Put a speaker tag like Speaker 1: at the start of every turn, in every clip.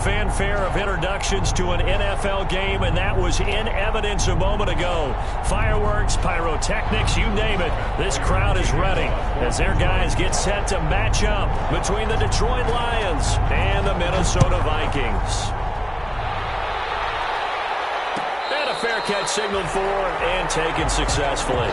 Speaker 1: Fanfare of introductions to an NFL game, and that was in evidence a moment ago. Fireworks, pyrotechnics, you name it. This crowd is ready as their guys get set to match up between the Detroit Lions and the Minnesota Vikings. And a fair catch signaled for and taken successfully.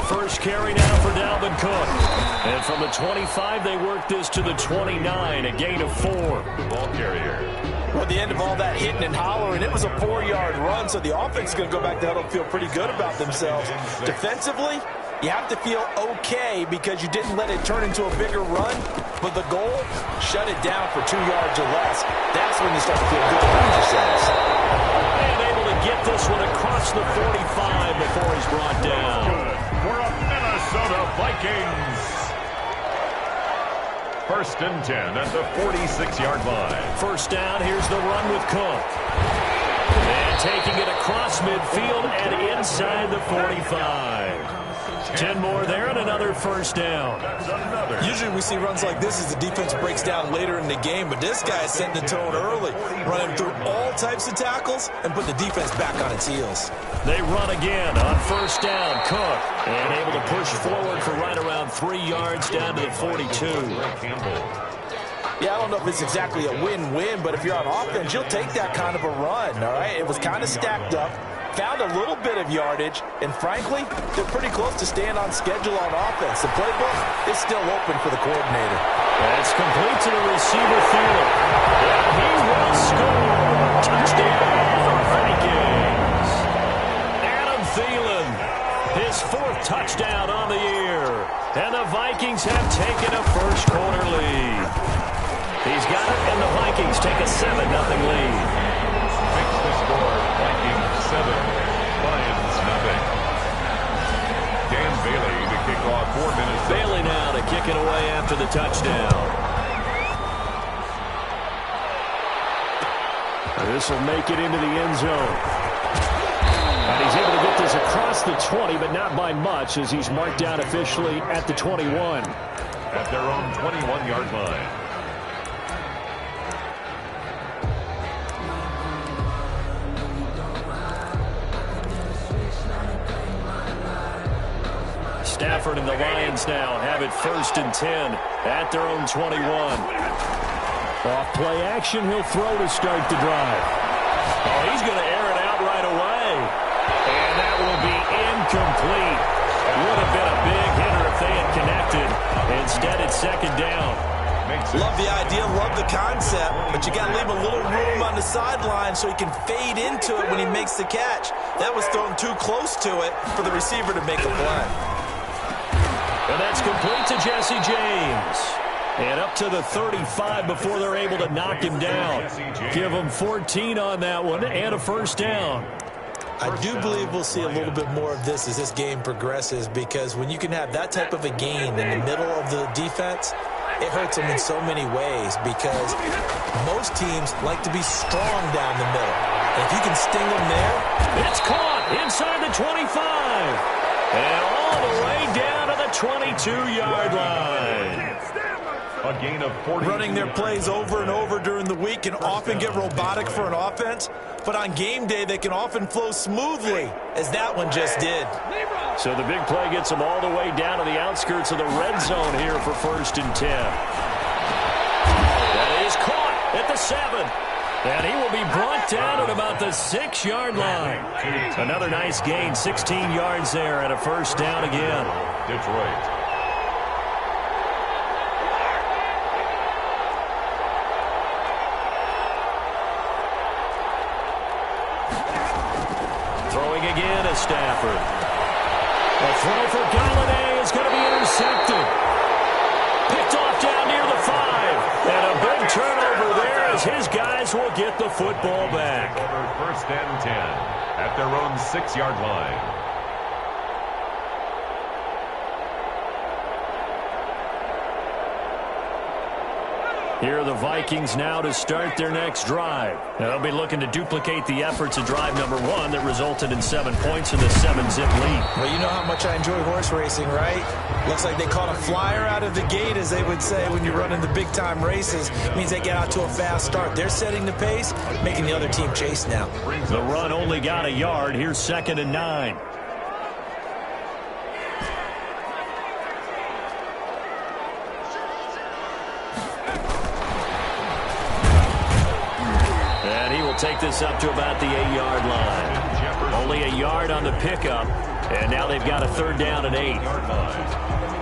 Speaker 1: First carry now for Dalvin Cook. And from the 25, they work this to the 29, a gain of 4.
Speaker 2: Ball carrier.
Speaker 3: Well, at the end of all that hitting and hollering, it was a 4-yard run, so the offense is going to go back to huddle and feel pretty good about themselves. Defensively, you have to feel okay because you didn't let it turn into a bigger run, but the goal, shut it down for 2 yards or less. That's when you start to feel good about yourselves.
Speaker 1: And able to get this one across the 45 before he's brought down.
Speaker 2: Good for a Minnesota Vikings. First and 10 at the 46-yard line.
Speaker 1: First down, here's the run with Cook. And taking it across midfield and inside the 45. 10 more there and another first down.
Speaker 3: Usually we see runs like this as the defense breaks down later in the game, but this guy is setting the tone early, running through all types of tackles and put the defense back on its heels.
Speaker 1: They run again on first down. Cook and able to push forward for right around 3 yards down to the 42.
Speaker 3: Yeah, I don't know if it's exactly a win-win, but if you're on offense, you'll take that kind of a run, all right? It was kind of stacked up. Found a little bit of yardage, and frankly, they're pretty close to staying on schedule on offense. The playbook is still open for the coordinator.
Speaker 1: That's complete to the receiver Thielen. And he will score. Touchdown, Vikings. Adam Thielen, his 4th touchdown on the year. And the Vikings have taken a first-quarter lead. He's got it, and the Vikings take a 7-0 lead.
Speaker 2: Makes the score Vikings 7, Lions nothing. Dan Bailey to kick off for Minnesota.
Speaker 1: Bailey now to kick it away after the touchdown. This will make it into the end zone. And he's able to get this across the 20, but not by much as he's marked down officially at the 21.
Speaker 2: At their own 21-yard line.
Speaker 1: Stafford and the Lions now have it first and 10 at their own 21. Off play action, he'll throw to start the drive. Oh, he's going to air it out right away. And that will be incomplete. It would have been a big hitter if they had connected. Instead, it's second down.
Speaker 3: Love the idea, love the concept, but you got to leave a little room on the sideline so he can fade into it when he makes the catch. That was thrown too close to it for the receiver to make a play.
Speaker 1: And that's complete to Jesse James. And up to the 35 before they're able to knock him down. Give him 14 on that one and a first down.
Speaker 3: I do believe we'll see a little bit more of this as this game progresses, because when you can have that type of a gain in the middle of the defense, it hurts them in so many ways, because most teams like to be strong down the middle. And if you can sting them there.
Speaker 1: It's caught inside the 25. And all the way down to the 22-yard line.
Speaker 2: A gain of 40.
Speaker 3: Running their plays over and over during the week can often get robotic for an offense, but on game day they can often flow smoothly, as that one just did.
Speaker 1: So the big play gets them all the way down to the outskirts of the red zone here for first and 10. That is caught at the 7. And he will be brought down at about the 6-yard line. Another nice gain, 16 yards there, and a first down again.
Speaker 2: Detroit.
Speaker 1: Throwing again is Stafford. A throw for Galladay is going to be intercepted. turnover there as his guys will get the football back.
Speaker 2: First and 10 at their own 6-yard line.
Speaker 1: Here are the Vikings now to start their next drive. They'll be looking to duplicate the efforts of drive number 1 that resulted in 7 points in the 7-zip lead.
Speaker 3: Well, you know how much I enjoy horse racing, right? Looks like they caught a flyer out of the gate, as they would say when you're running the big-time races. It means they get out to a fast start. They're setting the pace, making the other team chase now.
Speaker 1: The run only got a yard. Here's 2nd and 9. Take this up to about the 8-yard line. Only a yard on the pickup, and now they've got a 3rd down and 8.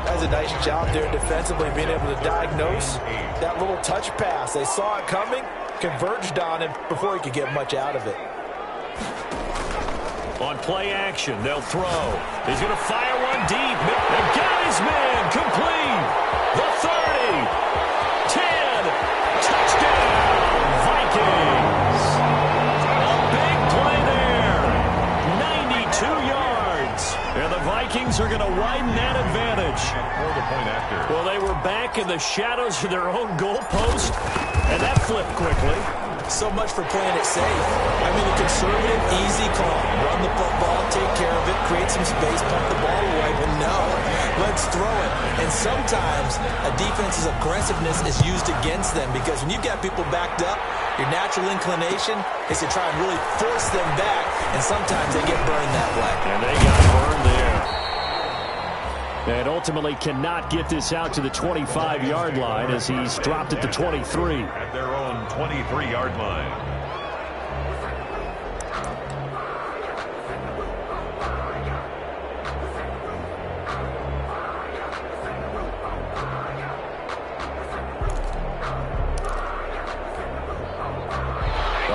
Speaker 3: That's a nice job there defensively, being able to diagnose that little touch pass. They saw it coming, converged on him before he could get much out of it.
Speaker 1: On play action, they'll throw. He's going to fire one deep. They got his man complete. The 30, 10, touchdown, Vikings. And the Vikings are going to widen that advantage. Well, they were back in the shadows of their own goalpost, and that flipped quickly.
Speaker 3: So much for playing it safe. I mean, a conservative, easy call. Run the football, take care of it, create some space, pump the ball away. But no, let's throw it. And sometimes a defense's aggressiveness is used against them, because when you've got people backed up, your natural inclination is to try and really force them back, and sometimes they get burned that way.
Speaker 1: And they got burned there. And ultimately cannot get this out to the 25-yard line as he's dropped at the 23.
Speaker 2: At their own 23-yard line.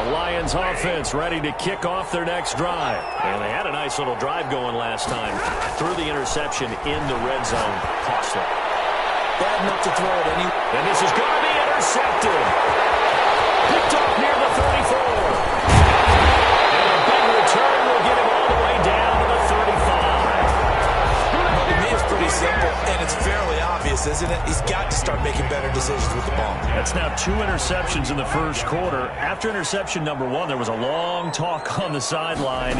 Speaker 1: Lions offense ready to kick off their next drive. And they had a nice little drive going last time. Threw the interception in the red zone. Costly.
Speaker 3: Bad enough to throw it any.
Speaker 1: And this is going to be intercepted. Picked up near the 34. And a big return will get him all the way down to the 35.
Speaker 3: Well, to me, it's pretty simple, and it's fairly obvious, isn't it? He's got to start making better decisions with the ball.
Speaker 1: That's now 2 interceptions in the first quarter. After interception number 1, there was a long talk on the sideline,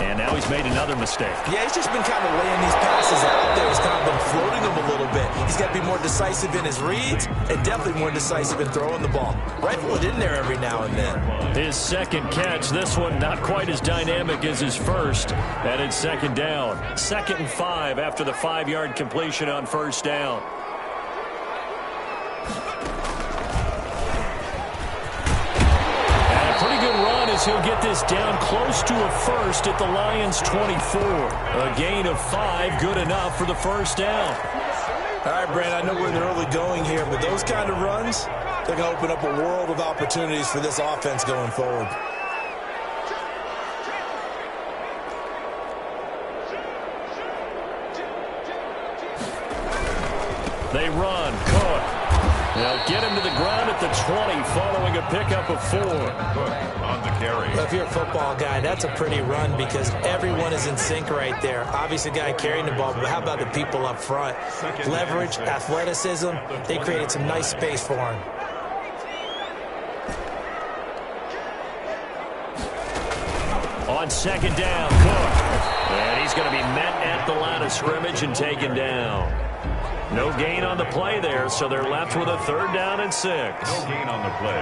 Speaker 1: and now he's made another mistake.
Speaker 3: Yeah, he's just been kind of laying these passes out there. He's kind of been floating them a little bit. He's got to be more decisive in his reads and definitely more decisive in throwing the ball. Rifle it in there every now and then.
Speaker 1: His second catch, this one not quite as dynamic as his first, and it's 2nd down. 2nd and 5 after the 5-yard completion on 1st down. He'll get this down close to a first at the Lions' 24. A gain of 5, good enough for the 1st down.
Speaker 3: All right, Brand, I know we're in the early going here, but those kind of runs, they're going to open up a world of opportunities for this offense going forward.
Speaker 1: They run. Cook. They'll get him to the ground at the 20 following a pickup of 4.
Speaker 2: Cook on the carry.
Speaker 3: Well, if you're a football guy, that's a pretty run because everyone is in sync right there. Obviously, the guy carrying the ball, but how about the people up front? Leverage, athleticism, they created some nice space for him.
Speaker 1: On 2nd down, Cook. And he's going to be met at the line of scrimmage and taken down. No gain on the play there, so they're left with a 3rd down and 6.
Speaker 2: No gain on the play.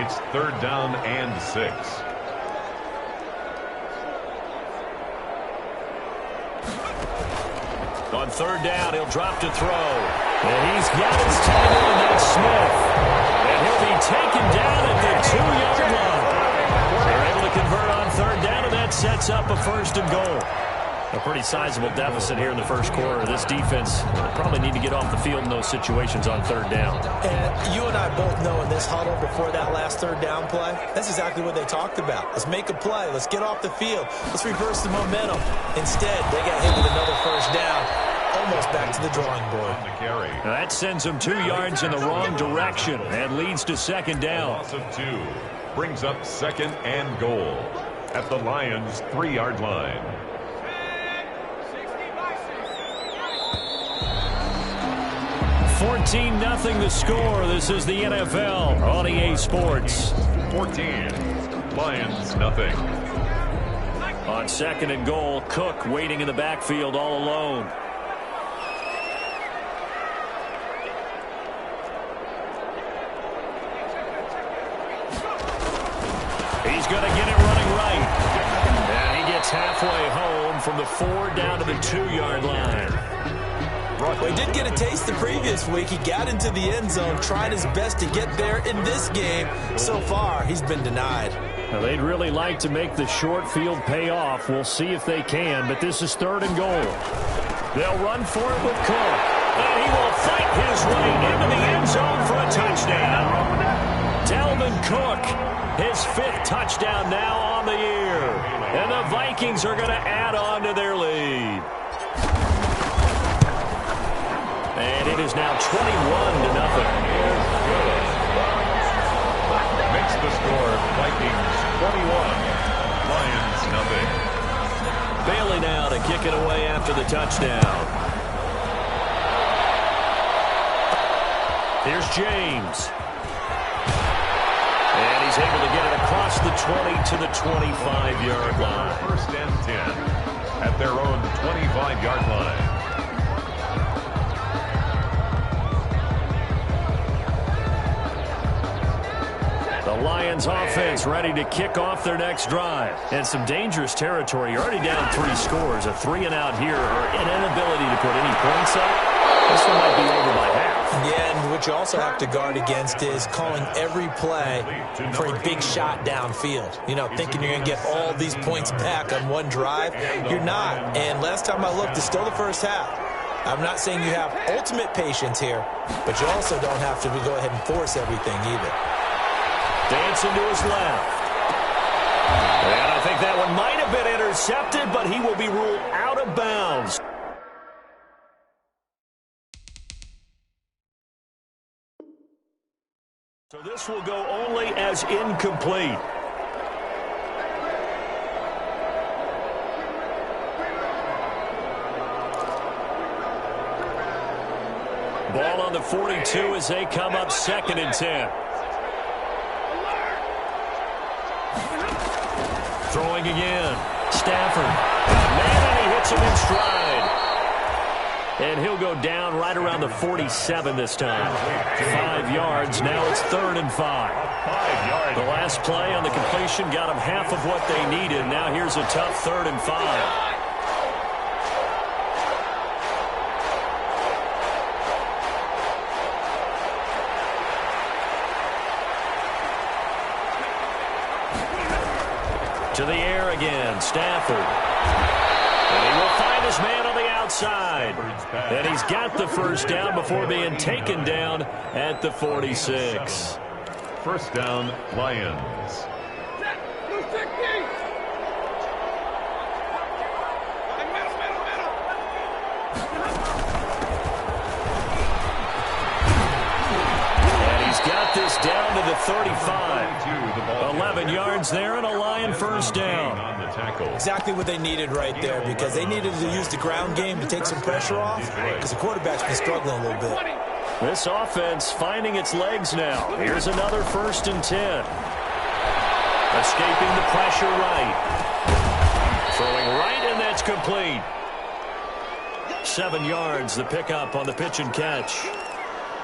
Speaker 2: It's 3rd down and 6.
Speaker 1: On 3rd down, he'll drop to throw. And he's got his tackle, and that's Smith. And he'll be taken down at the 2-yard line. They're able to convert on 3rd down, and that sets up a 1st and goal. A pretty sizable deficit here in the first quarter. This defense probably need to get off the field in those situations on 3rd down.
Speaker 3: And you and I both know in this huddle before that last 3rd down play, that's exactly what they talked about. Let's make a play. Let's get off the field. Let's reverse the momentum. Instead, they got hit with another 1st down. almost back to the drawing board.
Speaker 1: That sends them 2 yards in the wrong direction and leads to second down.
Speaker 2: Loss of 2 brings up second and goal at the Lions' 3-yard line.
Speaker 1: $14-0 the score. This is the NFL on EA Sports.
Speaker 2: 14, Lions nothing.
Speaker 1: On second and goal, Cook waiting in the backfield all alone. He's going to get it running right. And he gets halfway home from the 4 down to the 2-yard line.
Speaker 3: Well, he did get a taste the previous week. He got into the end zone, trying his best to get there in this game. So far, he's been denied.
Speaker 1: Now, they'd really like to make the short field pay off. We'll see if they can, but this is 3rd and goal. They'll run for it with Cook. And he will fight his way into the end zone for a touchdown. Dalvin Cook, his 5th touchdown now on the year. And the Vikings are going to add on to their lead. And it is now 21-0.
Speaker 2: Makes the score Vikings 21, Lions nothing.
Speaker 1: Bailey now to kick it away after the touchdown. Here's James. And he's able to get it across the 20 to the 25-yard line.
Speaker 2: 1st and 10 at their own 25-yard line.
Speaker 1: The Lions offense ready to kick off their next drive. And some dangerous territory. You're already down 3 scores. A 3-and-out here or an inability to put any points up. This one might be over by half.
Speaker 3: Yeah, and what you also have to guard against is calling every play for a big shot downfield. You know, thinking you're going to get all these points back on one drive. You're not. And last time I looked, it's still the first half. I'm not saying you have ultimate patience here, but you also don't have to go ahead and force everything either.
Speaker 1: Dancing to his left. And I think that one might have been intercepted, but he will be ruled out of bounds. So this will go only as incomplete. Ball on the 42 as they come up 2nd and 10. Throwing again. Stafford. Man, and he hits him in stride. And he'll go down right around the 47 this time. 5 yards. Now it's 3rd and 5.
Speaker 2: 5 yards.
Speaker 1: The last play on the completion got them half of what they needed. Now here's a tough 3rd and 5. To the air again, Stafford. And he will find his man on the outside. And he's got the 1st down before being taken down at the 46.
Speaker 2: 1st down, Lions.
Speaker 1: And he's got this down to the 35. 11 yards there and a Lion 1st down.
Speaker 3: Exactly what they needed right there, because they needed to use the ground game to take some pressure off, because the quarterback's been struggling a little bit.
Speaker 1: This offense finding its legs now. Here's another 1st and 10. Escaping the pressure right. Throwing right, and that's complete. 7 yards, the pickup on the pitch and catch.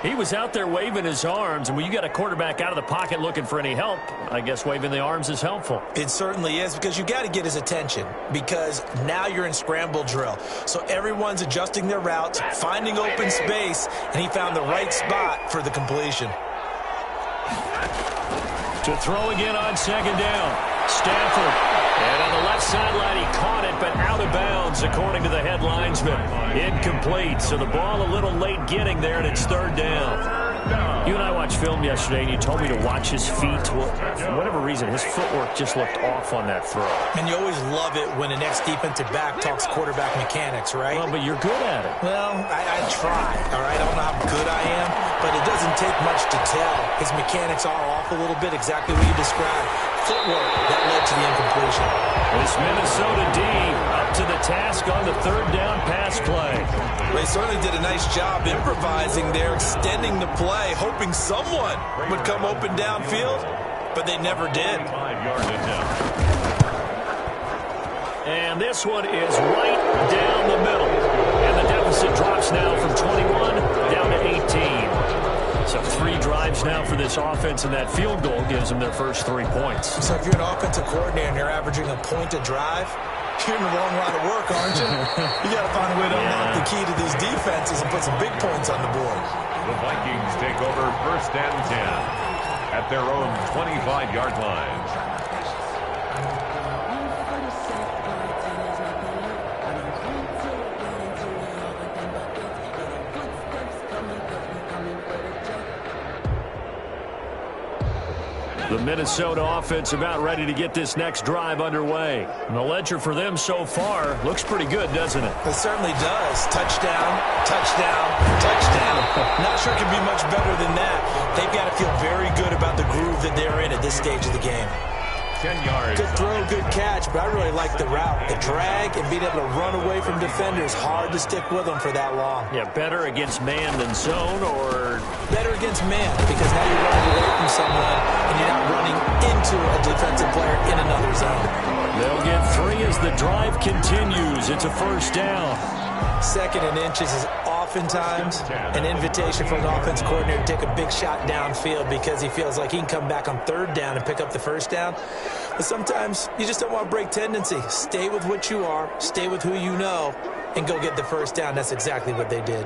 Speaker 1: He was out there waving his arms, and when you get a quarterback out of the pocket looking for any help, I guess waving the arms is helpful.
Speaker 3: It certainly is, because you got to get his attention, because now you're in scramble drill. So everyone's adjusting their routes, finding open space, and he found the right spot for the completion.
Speaker 1: To throw again on 2nd down. Stafford. And on the left sideline, he caught it, but out of bounds, according to the head linesman. Incomplete, so the ball a little late getting there, and it's 3rd down. You and I watch film film yesterday, and you told me to watch his feet. Well, for whatever reason, his footwork just looked off on that throw.
Speaker 3: And you always love it when an ex-defensive back talks quarterback mechanics, right?
Speaker 1: Well, but you're good at it.
Speaker 3: Well, I try, all right? I don't know how good I am, but it doesn't take much to tell. His mechanics are off a little bit, exactly what you described. Footwork that led to the incompletion.
Speaker 1: This Minnesota D up to the task on the third down pass play.
Speaker 3: They certainly did a nice job improvising there, extending the play, hoping someone would come open downfield, but they never did.
Speaker 2: 5-yard attempt.
Speaker 1: And this one is right down the middle. And the deficit drops now from 21 down to 18. So 3 drives now for this offense, and that field goal gives them their first 3 points.
Speaker 3: So if you're an offensive coordinator and you're averaging a point a drive, you're in the wrong line of work, aren't you? You got to find a way to unlock the key to these defenses and put some big points on the board.
Speaker 2: The Vikings take over 1st and 10 at their own 25-yard line.
Speaker 1: The Minnesota offense about ready to get this next drive underway. And the ledger for them so far looks pretty good, doesn't it?
Speaker 3: It certainly does. Touchdown, touchdown, touchdown. Not sure it can be much better than that. They've got to feel very good about the groove that they're in at this stage of the game.
Speaker 2: 10 yards.
Speaker 3: Good throw, good catch, but I really like the route. The drag and being able to run away from defenders, hard to stick with them for that long.
Speaker 1: Yeah, better against man than zone, or
Speaker 3: better against man, because now you're running away from someone and you're not running into a defensive player in another zone.
Speaker 1: They'll get 3 as the drive continues. It's a first down.
Speaker 3: 2nd and inches is oftentimes an invitation for an offense coordinator to take a big shot downfield because he feels like he can come back on 3rd down and pick up the first down. But sometimes you just don't want to break tendency. Stay with what you are, stay with who you know, and go get the first down. That's exactly what they did.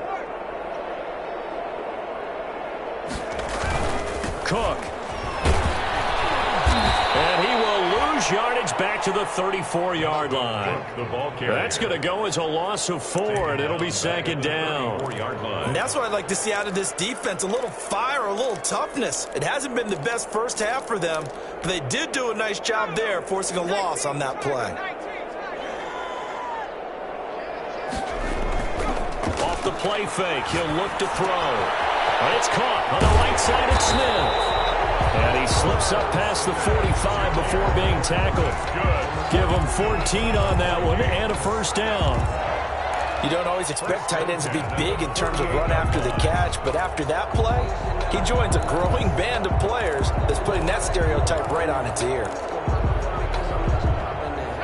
Speaker 1: Cook. And he will lose yardage back to the 34-yard line. That's going to go as a loss of 4, and it'll be 2nd down.
Speaker 3: And that's what I'd like to see out of this defense, a little fire, a little toughness. It hasn't been the best first half for them, but they did do a nice job there, forcing a loss on that play.
Speaker 1: Off the play fake, he'll look to throw. But it's caught on the right side of Smith. And he slips up past the 45 before being tackled. Give him 14 on that one and a first down.
Speaker 3: You don't always expect tight ends to be big in terms of run after the catch, but after that play, he joins a growing band of players that's putting that stereotype right on its ear.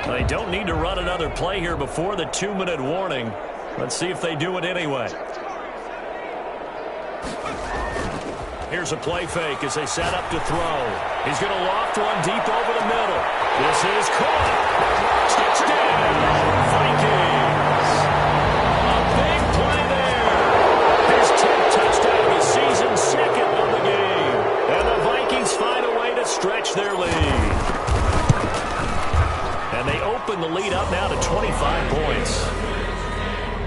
Speaker 1: They don't need to run another play here before the 2-minute warning. Let's see if they do it anyway. Here's a play fake as they set up to throw. He's going to loft one deep over the middle. This is caught. Touchdown, Vikings. A big play there. His 10th touchdown of the season, 2nd of the game. And the Vikings find a way to stretch their lead. And they open the lead up now to 25 points.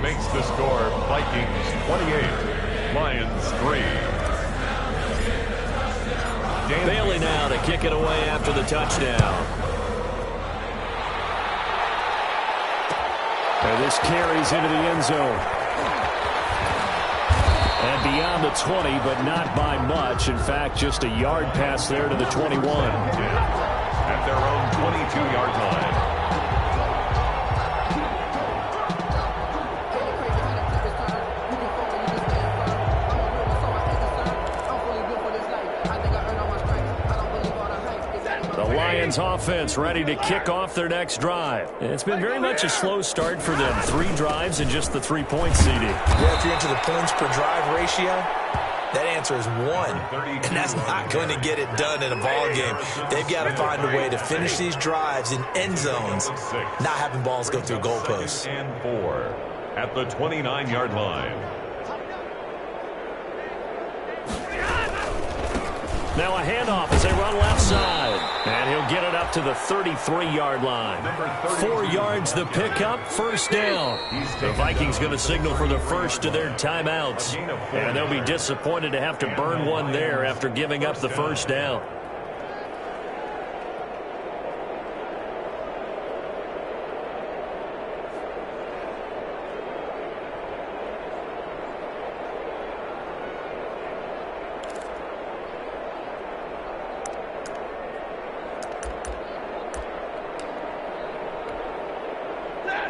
Speaker 2: Makes the score Vikings 28, Lions 3.
Speaker 1: Bailey now to kick it away after the touchdown. And this carries into the end zone. And beyond the 20, but not by much. In fact, just a yard pass there to the 21.
Speaker 2: At their own 22-yard line.
Speaker 1: Lions offense ready to kick off their next drive. It's been very much a slow start for them. 3 drives and just the 3-point CD.
Speaker 3: Yeah, if you're into the points per drive ratio, that answer is 1. And that's not going to get it done in a ball game. They've got to find a way to finish these drives in end zones, not having balls go through goalposts.
Speaker 2: And 4 at the 29-yard line.
Speaker 1: Now a handoff as they run left side. And he'll get it up to the 33-yard line. 4 yards the pickup, first down. The Vikings going to signal for the first of their timeouts. And they'll be disappointed to have to burn one there after giving up the first down.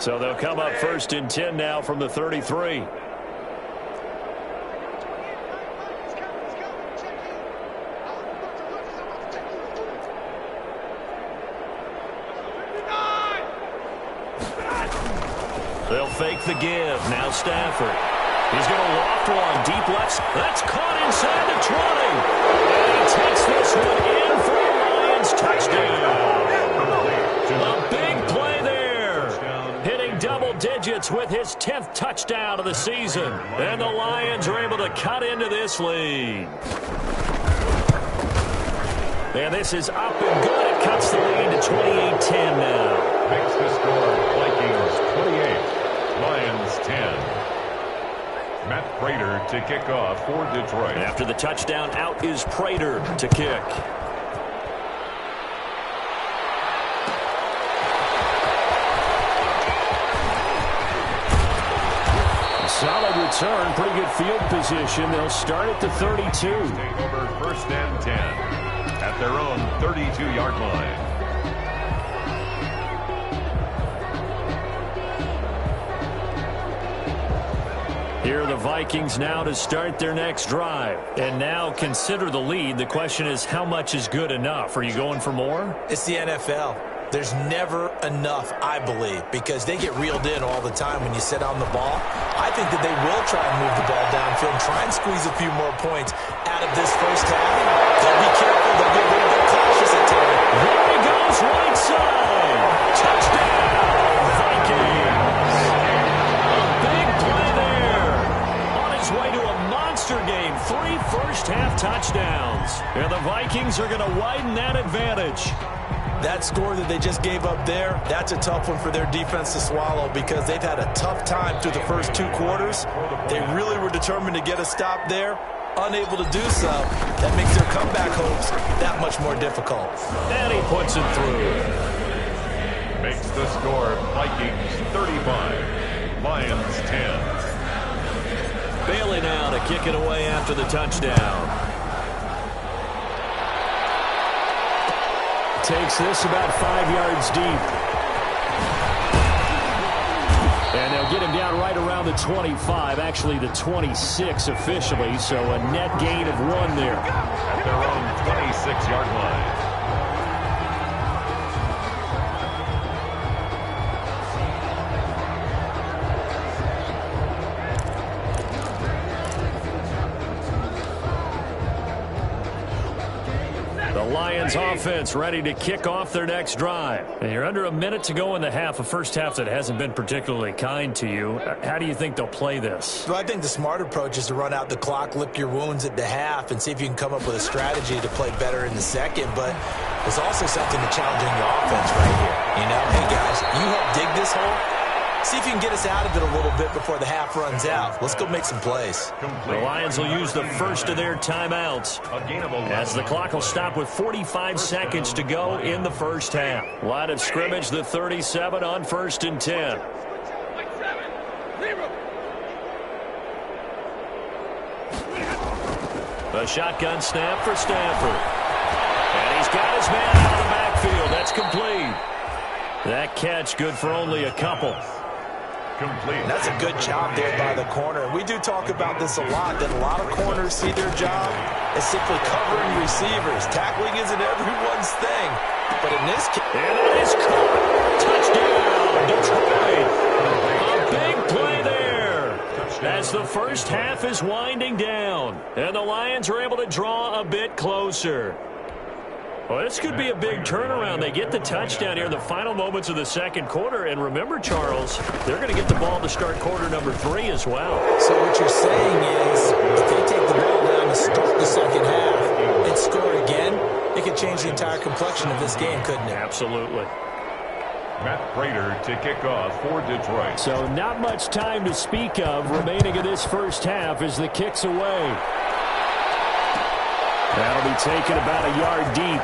Speaker 1: So they'll come up first and 10 now from the 33. They'll fake the give. Now Stafford. He's going to loft one. Deep left. That's caught inside the 20. And he takes this one in for a Lions touchdown. A big play there. Hitting double digits with his 10th touchdown of the season. And the Lions are able to cut into this lead. And this is up and good. It cuts the lead to 28-10 now.
Speaker 2: Makes the score Vikings 28, Lions 10. Matt Prater to kick off for Detroit.
Speaker 1: After the touchdown, out is Prater to kick. Solid return, pretty good field position. They'll start at the 32.
Speaker 2: Take over first and 10 at their own 32-yard line.
Speaker 1: Here are the Vikings now to start their next drive. And now consider the lead. The question is, how much is good enough? Are you going for more?
Speaker 3: It's the NFL. There's never enough, I believe, because they get reeled in all the time when you sit on the ball. I think that they will try and move the ball downfield and try and squeeze a few more points out of this first half. They'll be careful. They'll be a little bit cautious at times.
Speaker 1: There he goes, right side. Touchdown, Vikings. A big play there. On his way to a monster game. 3 first-half touchdowns. And the Vikings are going to widen that advantage.
Speaker 3: That score that they just gave up there, that's a tough one for their defense to swallow because they've had a tough time through the first 2 quarters. They really were determined to get a stop there. Unable to do so, that makes their comeback hopes that much more difficult.
Speaker 1: And he puts it through.
Speaker 2: Makes the score Vikings 35, Lions 10.
Speaker 1: Bailey now to kick it away after the touchdown. Takes this about 5 yards deep. And they'll get him down right around the 25, actually the 26 officially, so a net gain of 1 there.
Speaker 2: At their own 26-yard line.
Speaker 1: Lions offense ready to kick off their next drive. And you're under a minute to go in the half, a first half that hasn't been particularly kind to you. How do you think they'll play this?
Speaker 3: Well, I think the smart approach is to run out the clock, lick your wounds at the half, and see if you can come up with a strategy to play better in the second. But there's also something to challenging your offense right here. You know, hey, guys, you help dig this hole. See if you can get us out of it a little bit before the half runs out. Let's go make some plays.
Speaker 1: The Lions will use the first of their timeouts as the clock will stop with 45 seconds to go in the first half. Line of scrimmage, the 37 on first and 10. A shotgun snap for Stafford. And he's got his man out of the backfield. That's complete. That catch good for only a couple.
Speaker 2: Complete.
Speaker 3: That's a good job there by the corner. We do talk about this a lot, that a lot of corners see their job as simply covering receivers. Tackling isn't everyone's thing. But in this case...
Speaker 1: And it is caught. Touchdown, Detroit. A big play there. As the first half is winding down. And the Lions are able to draw a bit closer. Well, this could be a big turnaround. They get the touchdown here in the final moments of the second quarter. And remember, Charles, they're going to get the ball to start quarter number 3 as well.
Speaker 3: So what you're saying is if they take the ball down to start the second half and score again, it could change the entire complexion of this game, couldn't it?
Speaker 1: Absolutely.
Speaker 2: Matt Prater to kick off for Detroit.
Speaker 1: So not much time to speak of remaining in this first half as the kick's away. That'll be taken about a yard deep.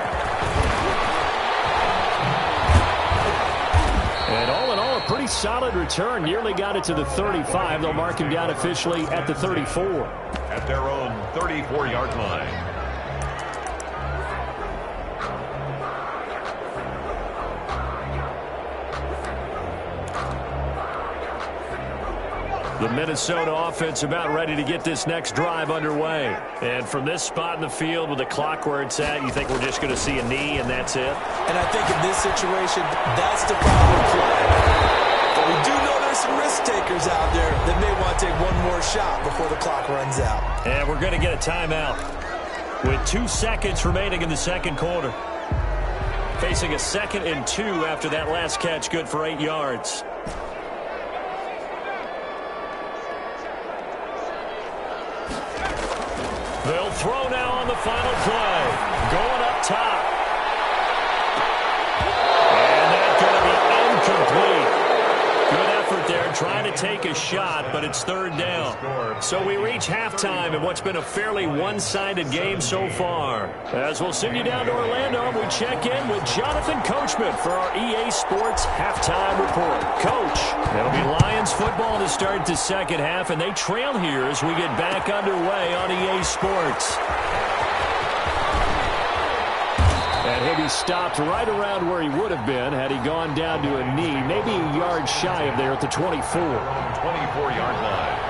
Speaker 1: And all in all, a pretty solid return. Nearly got it to the 35. They'll mark him down officially at the 34.
Speaker 2: At their own 34-yard line.
Speaker 1: The Minnesota offense about ready to get this next drive underway. And from this spot in the field with the clock where it's at, you think we're just going to see a knee and that's it?
Speaker 3: And I think in this situation, that's the problem play. But we do know there's some risk takers out there that may want to take one more shot before the clock runs out.
Speaker 1: And we're going to get a timeout with 2 seconds remaining in the second quarter. Facing a 2nd and 2 after that last catch, good for 8 yards. They'll throw now on the final play. Going up top. And that's going to be incomplete. Good effort there, trying to take a shot, but it's 3rd down. So we reach halftime in what's been a fairly one-sided game so far. As we'll send you down to Orlando, we check in with Jonathan Coachman for our EA Sports Halftime Report. Coach, it'll be Lions football to start the second half, and they trail here as we get back underway on EA Sports. And he'll be stopped right around where he would have been had he gone down to a knee, maybe a yard shy of there at the 24.
Speaker 2: 24-yard line.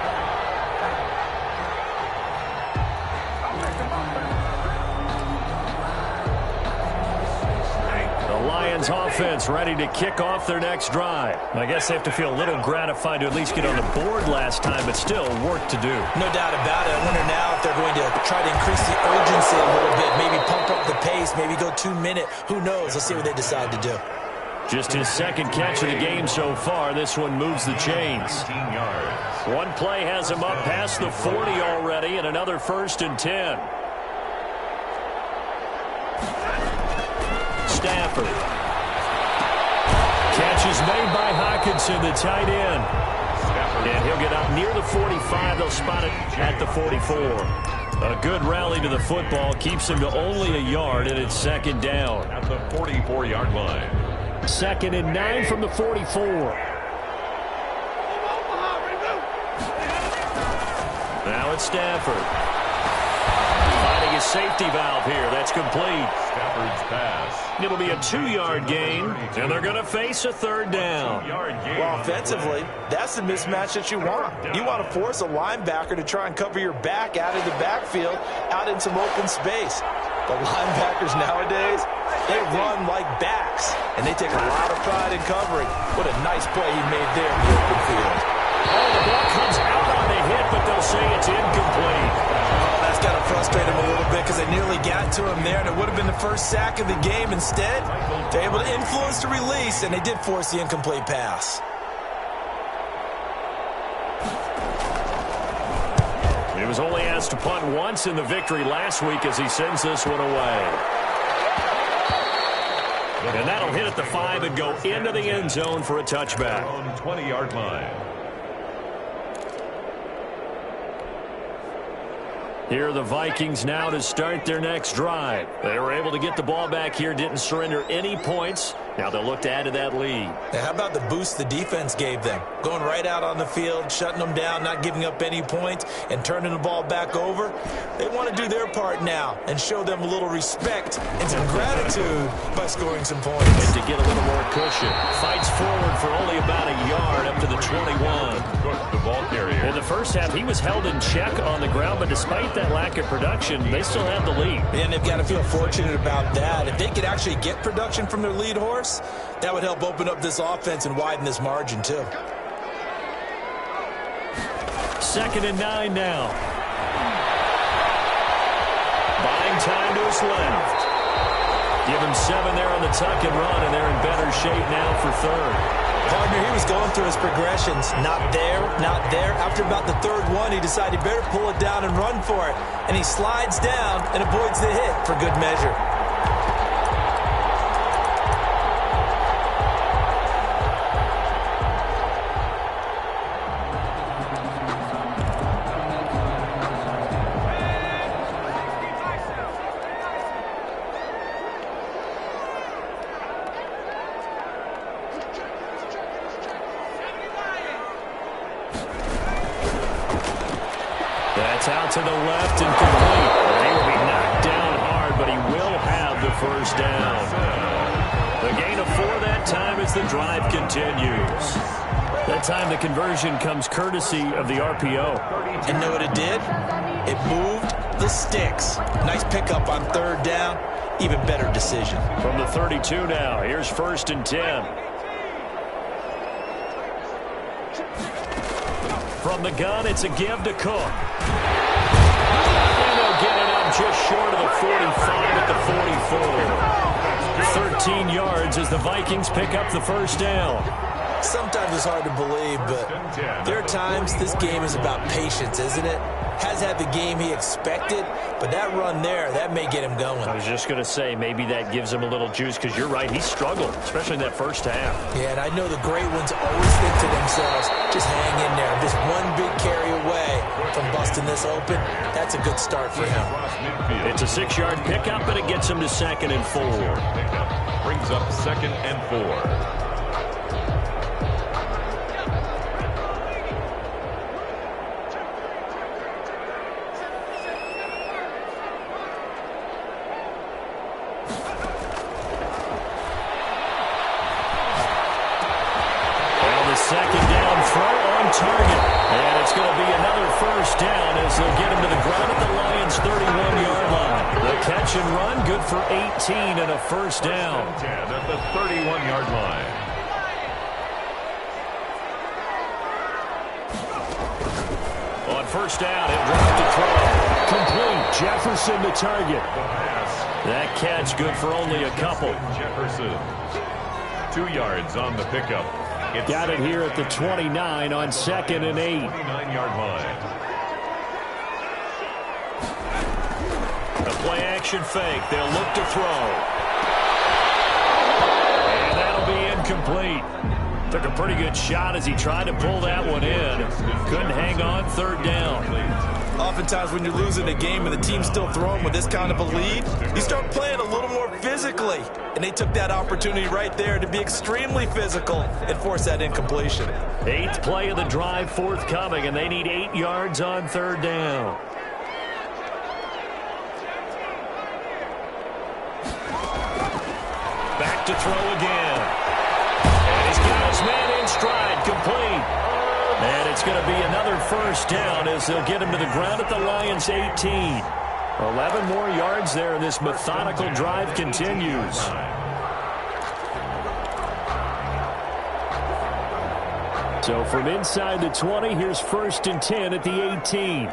Speaker 1: The Lions offense ready to kick off their next drive. I guess they have to feel a little gratified to at least get on the board last time, but still work to do.
Speaker 3: No doubt about it. I wonder now if they're going to try to increase the urgency a little bit, maybe pump up the pace, maybe go 2-minute. Who knows? Let's see what they decide to do.
Speaker 1: Just his 2nd catch of the game so far. This one moves the chains.
Speaker 2: 18 yards.
Speaker 1: One play has him up past the 40 already, and another 1st and 10. Stafford. Catch is made by Hockenson, the tight end. And he'll get out near the 45. They'll spot it at the 44. A good rally to the football keeps him to only a yard, and it's 2nd down.
Speaker 2: At the 44-yard line.
Speaker 1: 2nd and 9 from the 44. Now it's Stafford. Finding his safety valve here. That's complete.
Speaker 2: Stafford's pass.
Speaker 1: It'll be a 2-yard gain, and they're going to face a 3rd down.
Speaker 3: Well, offensively, that's the mismatch that you want. You want to force a linebacker to try and cover your back out of the backfield, out in some open space. The linebackers nowadays, they run like backs, and they take a lot of pride in covering. What a nice play he made there in the open field.
Speaker 1: Oh, the ball comes out on the hit, but they'll say it's incomplete.
Speaker 3: Oh, that's got to frustrate him a little bit because they nearly got to him there, and it would have been the first sack of the game. Instead, they're able to influence the release, and they did force the incomplete pass.
Speaker 1: He was only asked to punt once in the victory last week as he sends this one away. And that'll hit at the 5 and go into the end zone for a touchback.
Speaker 2: On 20-yard line.
Speaker 1: Here are the Vikings now to start their next drive. They were able to get the ball back here, didn't surrender any points. Now they'll look to add to that lead.
Speaker 3: Now, how about the boost the defense gave them? Going right out on the field, shutting them down, not giving up any points, and turning the ball back over. They want to do their part now and show them a little respect and some gratitude by scoring some points.
Speaker 1: And to get a little more cushion. Fights forward for only about a yard up to the 21.
Speaker 2: The ball carrier.
Speaker 1: In the first half, he was held in check on the ground, but despite that lack of production, they still have the lead.
Speaker 3: And they've got to feel fortunate about that. If they could actually get production from their lead horse, that would help open up this offense and widen this margin, too.
Speaker 1: 2nd and 9 now. Buying time to his left. Give him 7 there on the tuck and run, and they're in better shape now for 3rd.
Speaker 3: Partner, he was going through his progressions. Not there, not there. After about the 3rd one, he decided he better pull it down and run for it. And he slides down and avoids the hit for good measure.
Speaker 1: left and complete. He will be knocked down hard, but he will have the first down. The gain of 4 that time as the drive continues. That time the conversion comes courtesy of the RPO.
Speaker 3: And know what it did? It moved the sticks. Nice pickup on 3rd down. Even better decision.
Speaker 1: From the 32 now, here's 1st and 10. From the gun, it's a give to Cook. And they'll get it up just short of the 45 at the 44. 13 yards as the Vikings pick up the first down.
Speaker 3: Sometimes it's hard to believe, but there are times this game is about patience, isn't it? Has had the game he expected, but that run there, that may get him going.
Speaker 1: I was just going to say, maybe that gives him a little juice, because you're right, he struggled, especially in that first half.
Speaker 3: Yeah, and I know the great ones always think to themselves, just hang in there. Just one big carry away from busting this open. That's a good start for him.
Speaker 1: It's a 6-yard pickup, and it gets him to 2nd and 4.
Speaker 2: Brings up 2nd and 4.
Speaker 1: Second down throw on target. And it's going to be another first down as they'll get him to the ground at the Lions' 31-yard line. The catch and run, good for 18 and a first down.
Speaker 2: 10 at the 31-yard line.
Speaker 1: On first down, it dropped to throw. Complete. Jefferson the target. That catch good for only a couple.
Speaker 2: Jefferson. 2 yards on the pickup.
Speaker 1: Got it here at the 29 on 2nd and 8.
Speaker 2: 29-yard line.
Speaker 1: A play-action fake. They'll look to throw. And that'll be incomplete. Took a pretty good shot as he tried to pull that one in. Couldn't hang on 3rd down.
Speaker 3: Oftentimes when you're losing a game and the team's still throwing with this kind of a lead, you start playing a little more physically. And they took that opportunity right there to be extremely physical and force that incompletion.
Speaker 1: 8th play of the drive forthcoming, and they need 8 yards on 3rd down. Back to throw again. And he's got his man in stride, complete. And it's going to be another first down as they'll get him to the ground at the Lions' 18. 11 more yards there, and this methodical drive continues. So from inside the 20, here's 1st and 10 at the 18.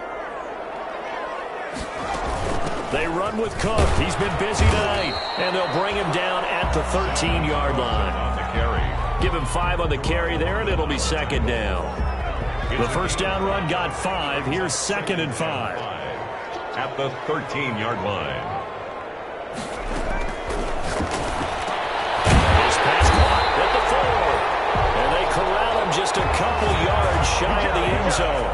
Speaker 1: They run with Cook. He's been busy tonight, and they'll bring him down at the 13-yard line.
Speaker 2: On the carry.
Speaker 1: Give him 5 on the carry there, and it'll be 2nd down. The first down run got 5. Here's 2nd and 5.
Speaker 2: At the 13-yard line.
Speaker 1: This pass blocked at the 4. And they corral him just a couple yards shy of the end zone.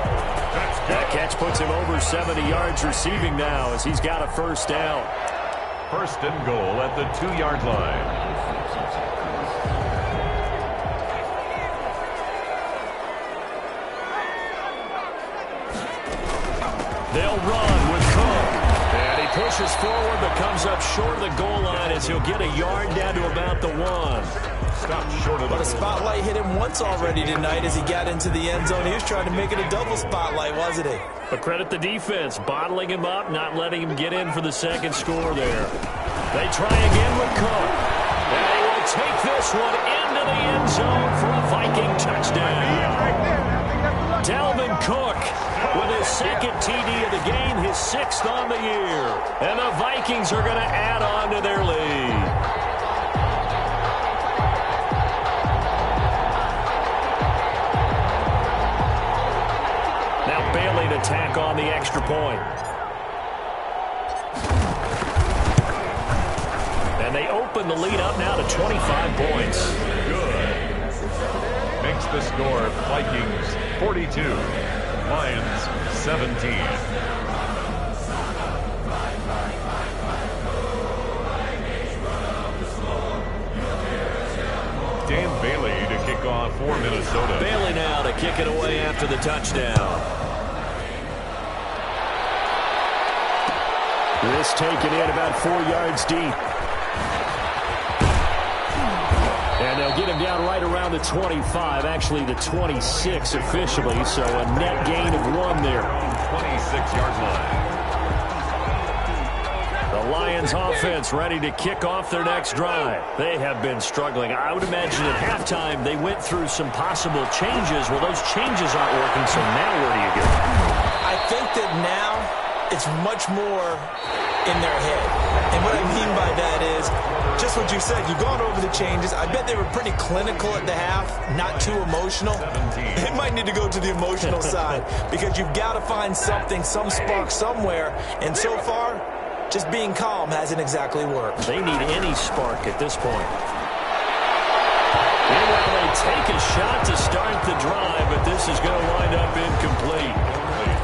Speaker 1: That catch puts him over 70 yards receiving now as he's got a first down.
Speaker 2: 1st and goal at the 2-yard line.
Speaker 1: They'll run with Cook. And he pushes forward but comes up short of the goal line as he'll get a yard down to about the 1.
Speaker 2: Stopped short of the
Speaker 3: But a spotlight hit him once already tonight as he got into the end zone. He was trying to make it a double spotlight, wasn't he?
Speaker 1: But credit the defense, bottling him up, not letting him get in for the second score there. They try again with Cook. And they will take this one into the end zone for a Viking touchdown. Dalvin Cook with his 2nd TD of the game, his 6th on the year. And the Vikings are going to add on to their lead. Now Bailey to tack on the extra point. And they open the lead up now to 25 points.
Speaker 2: Good. Makes the score Vikings 42, Lions 17. Dan Bailey to kick off for Minnesota.
Speaker 1: Bailey now to kick it away after the touchdown. This taken in about 4 yards deep. And they'll get him down right around the 25, actually the 26 officially, so a net gain of 1 there.
Speaker 2: 26-yard line.
Speaker 1: The Lions offense ready to kick off their next drive. They have been struggling. I would imagine at halftime they went through some possible changes. Well, those changes aren't working, so now where do you go?
Speaker 3: I think that now it's much more in their head. And what I mean by that is just what you said. You've gone over the changes. I bet they were pretty clinical at the half, not too emotional. They might need to go to the emotional side because you've got to find something, some spark somewhere. And so far, just being calm hasn't exactly worked.
Speaker 1: They need any spark at this point. Meanwhile, they take a shot to start the drive, but this is going to wind up incomplete.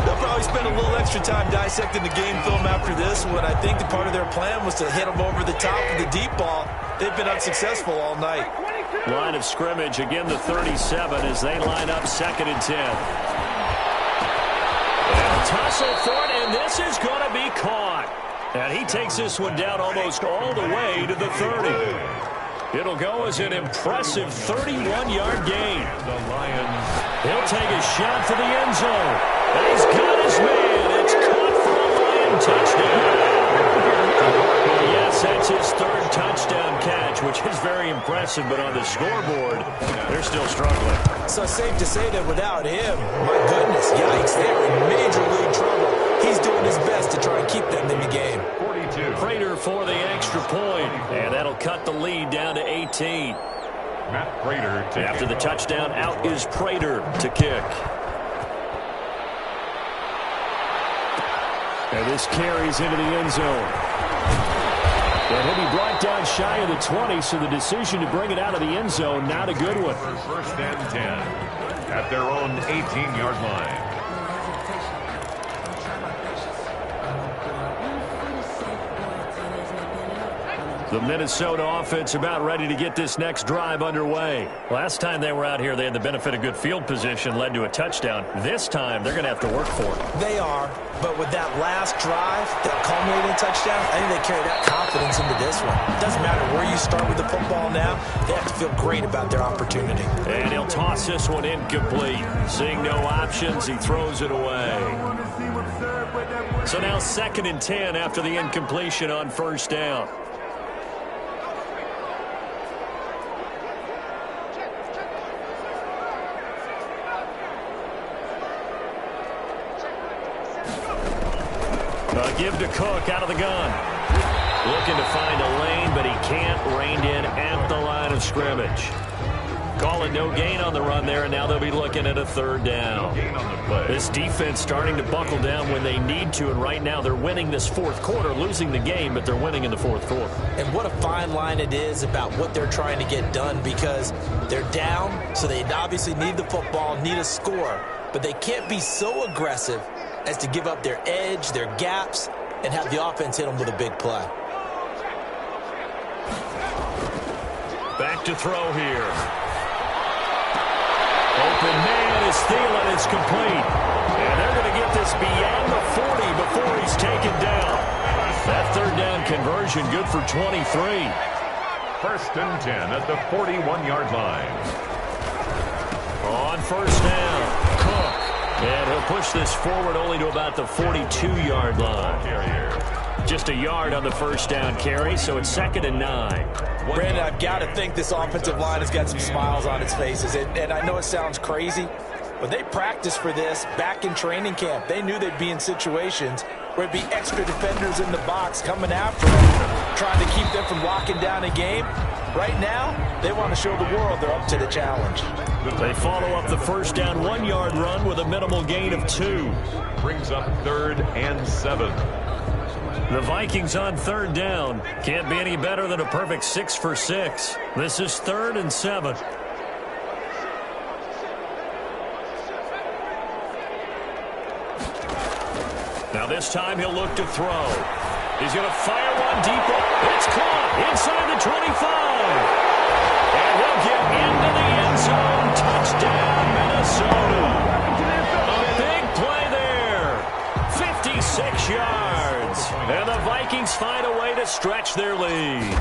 Speaker 3: They'll probably spend a little extra time dissecting the game film after this one. I think that part of their plan was to hit them over the top of the deep ball. They've been unsuccessful all night.
Speaker 1: Line of scrimmage, again the 37 as they line up 2nd and 10. And a tussle for it, and this is going to be caught. And he takes this one down almost all the way to the 30. It'll go as an impressive 31-yard gain.
Speaker 2: The Lions.
Speaker 1: He'll take a shot for the end zone. And he's got his man. It's caught for a Lion touchdown. Well, yes, that's his 3rd touchdown catch, which is very impressive. But on the scoreboard, they're still struggling.
Speaker 3: So safe to say that without him, my goodness, yikes, they're in major league trouble. He's doing his best to try and keep them in the game.
Speaker 2: 42.
Speaker 1: Prater for the extra point, and that'll cut the lead down to 18.
Speaker 2: Matt Prater.
Speaker 1: After the touchdown, out is Prater to kick. And this carries into the end zone. And he'll be brought down shy of the 20, so the decision to bring it out of the end zone, not a good one.
Speaker 2: First and 10 at their own 18-yard line.
Speaker 1: The Minnesota offense about ready to get this next drive underway. Last time they were out here, they had the benefit of good field position, led to a touchdown. This time, they're going to have to work for it.
Speaker 3: They are, but with that last drive, that culminating touchdown, I think they carry that confidence into this one. It doesn't matter where you start with the football now, they have to feel great about their opportunity.
Speaker 1: And he'll toss this one incomplete. Seeing no options, he throws it away. So now 2nd and 10 after the incompletion on 1st down. Give to Cook out of the gun. Looking to find a lane, but he can't. Reined in at the line of scrimmage. Call it no gain on the run there, and now they'll be looking at a 3rd down. This defense starting to buckle down when they need to, and right now they're winning this 4th quarter, losing the game, but they're winning in the 4th quarter.
Speaker 3: And what a fine line it is about what they're trying to get done, because they're down, so they obviously need the football, need a score, but they can't be so aggressive as to give up their edge, their gaps, and have the offense hit them with a big play.
Speaker 1: Back to throw here. Open man is Thielen. It's complete. And they're going to get this beyond the 40 before he's taken down. That 3rd down conversion good for 23.
Speaker 2: 1st and 10 at the 41-yard line.
Speaker 1: On 1st down, Cook. And he'll push this forward only to about the 42-yard line. Just a yard on the 1st down carry, so it's 2nd and 9.
Speaker 3: Brandon, I've got to think this offensive line has got some smiles on its faces. And I know it sounds crazy, but they practiced for this back in training camp. They knew they'd be in situations where it'd be extra defenders in the box coming after them, trying to keep them from locking down a game. Right now, they want to show the world they're up to the challenge.
Speaker 1: They follow up the 1st down 1-yard run with a minimal gain of 2.
Speaker 2: Brings up 3rd and 7.
Speaker 1: The Vikings on 3rd down. Can't be any better than a perfect 6 for 6. This is 3rd and 7. Now this time he'll look to throw. He's going to fire one deep. It's caught inside the 25. And he'll get into the end zone. Touchdown, Minnesota. A big play there. 56 yards. And the Vikings find a way to stretch their lead.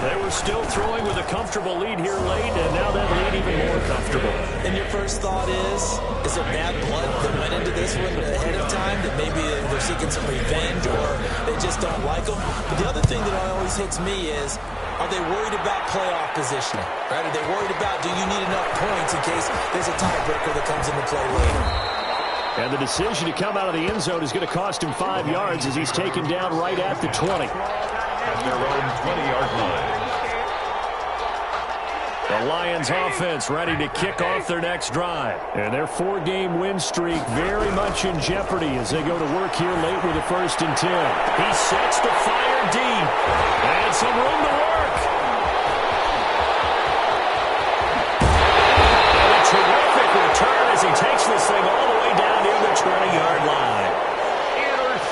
Speaker 1: They were still throwing with a comfortable lead here late, and now that lead even more comfortable.
Speaker 3: And your first thought is there bad blood that went into this one ahead of time, that maybe they're seeking some revenge or they just don't like them? But the other thing that always hits me is, are they worried about playoff positioning? Right? Are they worried about, do you need enough points in case there's a tiebreaker that comes into play later?
Speaker 1: And the decision to come out of the end zone is going to cost him 5 yards as he's taken down right at the 20.
Speaker 2: At their own 20-yard line.
Speaker 1: The Lions offense ready to kick off their next drive. And their 4-game win streak very much in jeopardy as they go to work here late with a 1st and 10. He sets to fire deep. And some room to work. And a terrific return as he takes this thing all the way down near the 20-yard line.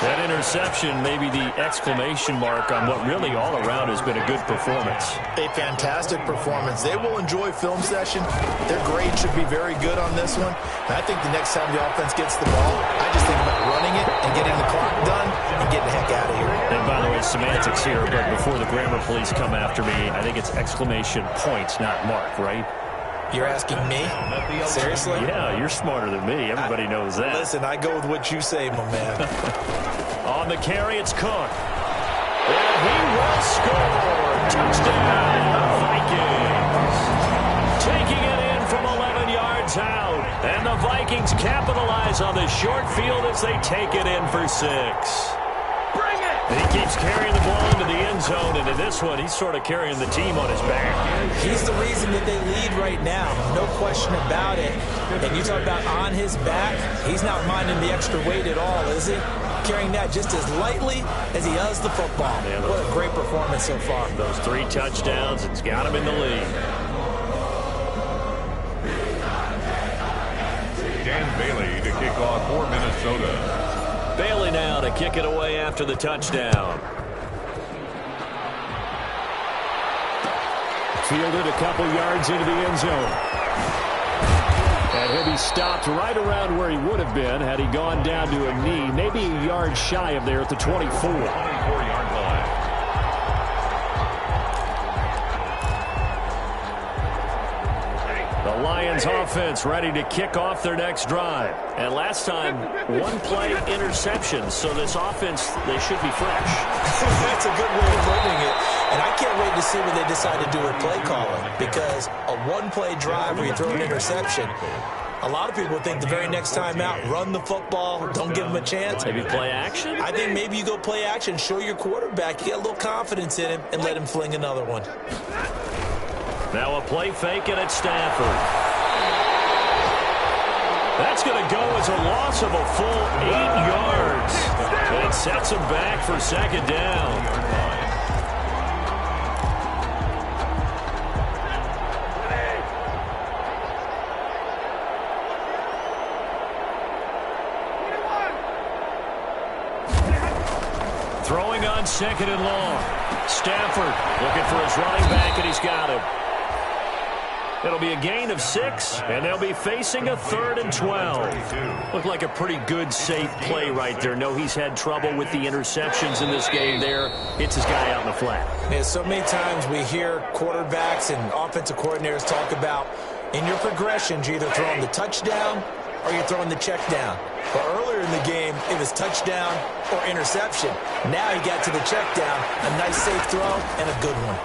Speaker 1: That interception may be the exclamation mark on what really all around has been a good performance.
Speaker 3: A fantastic performance. They will enjoy film session. Their grade should be very good on this one. And I think the next time the offense gets the ball, I just think about running it and getting the clock done and getting the heck out of here.
Speaker 1: And by the way, semantics here, but before the grammar police come after me, I think it's exclamation point, not mark, right?
Speaker 3: You're asking me? Seriously?
Speaker 1: Yeah, you're smarter than me. Everybody knows that.
Speaker 3: Listen, I go with what you say, my man.
Speaker 1: On the carry, it's Cook. And he will score. Touchdown, Vikings. Taking it in from 11 yards out. And the Vikings capitalize on the short field as they take it in for 6. And he keeps carrying the ball into the end zone, and in this one, he's sort of carrying the team on his back.
Speaker 3: He's the reason that they lead right now, no question about it. And you talk about on his back, he's not minding the extra weight at all, is he? Carrying that just as lightly as he does the football.
Speaker 1: Man,
Speaker 3: what a great performance so far.
Speaker 1: Those 3 touchdowns, it's got him in the lead.
Speaker 2: Dan Bailey to kick off for Minnesota.
Speaker 1: Bailey now to kick it away after the touchdown. Fielded a couple yards into the end zone. And he'll be stopped right around where he would have been had he gone down to a knee, maybe a yard shy of there at the 24.
Speaker 2: 24-yard line.
Speaker 1: The Lions offense ready to kick off their next drive. And last time, 1-play interception. So this offense, they should be fresh.
Speaker 3: That's a good way of putting it. And I can't wait to see what they decide to do with play calling. Because a 1-play drive where you throw an interception, a lot of people think the very next time out, run the football, don't give them a chance.
Speaker 1: Maybe play action?
Speaker 3: I think maybe you go play action, show your quarterback, you get a little confidence in him, and let him fling another one.
Speaker 1: Now a play fake, and it's Stafford. That's going to go as a loss of a full 8 yards. And it sets him back for 2nd down. Throwing on 2nd and long. Stafford looking for his running back, and he's got him. It'll be a gain of 6, and they'll be facing a 3rd and 12. Looked like a pretty good, safe play right there. No, he's had trouble with the interceptions in this game there. Hits his guy out in the flat.
Speaker 3: Yeah, so many times we hear quarterbacks and offensive coordinators talk about, in your progressions, you're either throwing the touchdown or you're throwing the check down. But earlier in the game, it was touchdown or interception. Now he got to the check down, a nice safe throw, and a good one.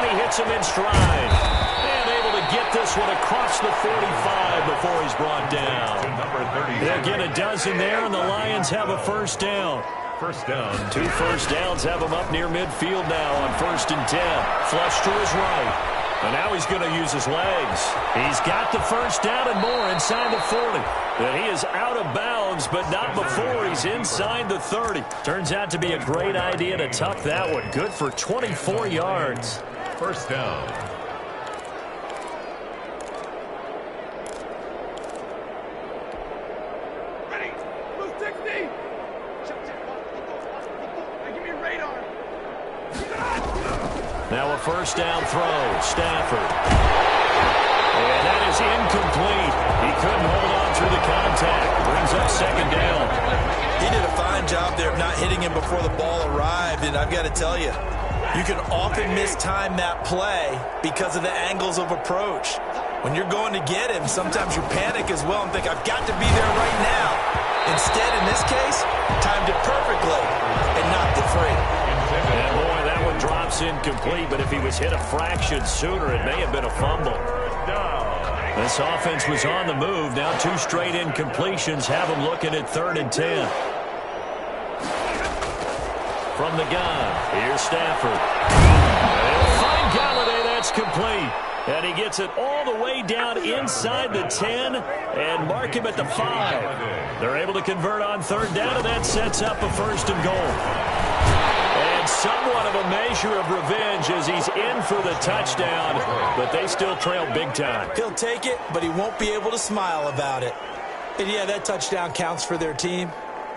Speaker 1: Hits him in stride. And able to get this one across the 45 before he's brought down. Again, a dozen there, and the Lions have a 1st down. 2 first downs have him up near midfield now on 1st and 10. Flush to his right. And now he's going to use his legs. He's got the 1st down and more inside the 40. And he is out of bounds, but not before he's inside the 30. Turns out to be a great idea to tuck that one. Good for 24 yards.
Speaker 2: 1st down.
Speaker 4: Ready. Move 60. Give me radar.
Speaker 1: Now a 1st down throw. Stafford. And that is incomplete. He couldn't hold on through the contact. Brings up second down.
Speaker 3: He did a fine job there of not hitting him before the ball arrived, and I've got to tell you, you can often mistime that play because of the angles of approach. When you're going to get him, sometimes you panic as well and think, I've got to be there right now. Instead, in this case, timed it perfectly and knocked it free.
Speaker 1: And boy, that one drops incomplete, but if he was hit a fraction sooner, it may have been a fumble. This offense was on the move. Now 2 straight incompletions have them looking at 3rd and 10. From the gun, here's Stafford. They'll find Galladay, that's complete. And he gets it all the way down inside the 10 and mark him at the 5. They're able to convert on 3rd down, and that sets up a 1st and goal. And somewhat of a measure of revenge as he's in for the touchdown, but they still trail big time.
Speaker 3: He'll take it, but he won't be able to smile about it. And yeah, that touchdown counts for their team,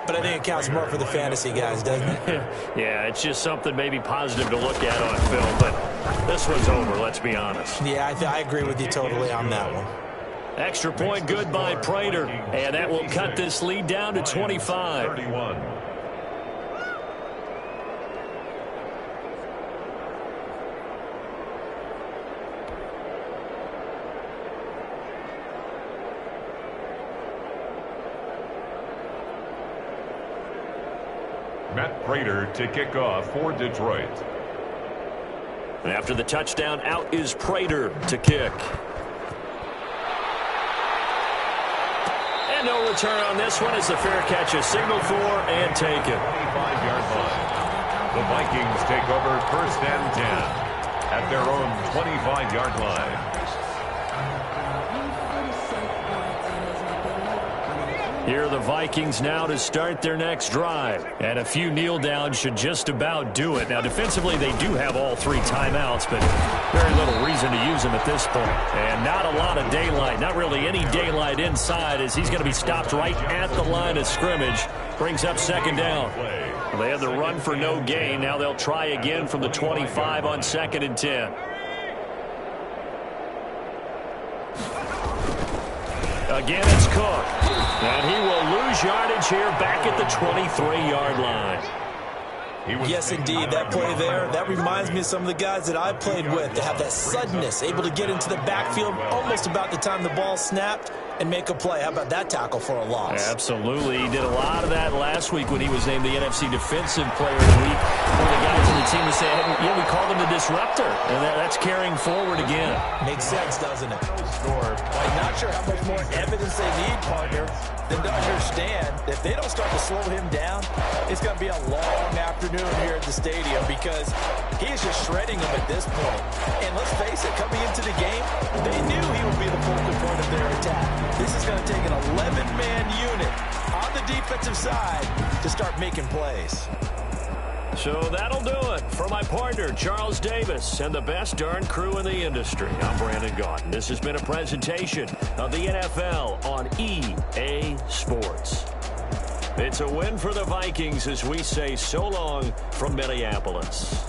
Speaker 3: but I think it counts more for the fantasy guys, doesn't it?
Speaker 1: Yeah, it's just something maybe positive to look at on film, but this one's over, let's be honest.
Speaker 3: Yeah, I agree with you totally on that one.
Speaker 1: Extra point good by Prater, and that will cut this lead down to 25.
Speaker 2: 31. Matt Prater to kick off for Detroit.
Speaker 1: And after the touchdown, out is Prater to kick. And no return on this one as the fair catch is signaled for and taken.
Speaker 2: 25-yard line. The Vikings take over 1st and 10 at their own 25-yard line.
Speaker 1: Here are the Vikings now to start their next drive. And a few kneel downs should just about do it. Now, defensively, they do have all 3 timeouts, but very little reason to use them at this point. And not a lot of daylight, not really any daylight inside, as he's going to be stopped right at the line of scrimmage. Brings up 2nd down. They had the run for no gain. Now they'll try again from the 25 on 2nd and 10. Again, it's Cook. And he will lose yardage here back at the 23-yard line.
Speaker 3: Yes, indeed. That play there, that reminds me of some of the guys that I played with. They have that suddenness, able to get into the backfield almost about the time the ball snapped and make a play. How about that tackle for a loss?
Speaker 1: Absolutely. He did a lot of that last week when he was named the NFC Defensive Player of the Week. One of the guys on the team would say, yeah, we called him the disruptor. And that's carrying forward again.
Speaker 3: Makes sense, doesn't it? I'm not sure how much more evidence they need, partner, than to understand that if they don't start to slow him down, it's going to be a long afternoon here at the stadium because he is just shredding them at this point. And let's face it, coming into the game, they knew he would be the focal point of their attack. This is going to take an 11-man unit on the defensive side to start making plays.
Speaker 1: So that'll do it for my partner, Charles Davis, and the best darn crew in the industry. I'm Brandon Gaudin. This has been a presentation of the NFL on EA Sports. It's a win for the Vikings as we say so long from Minneapolis.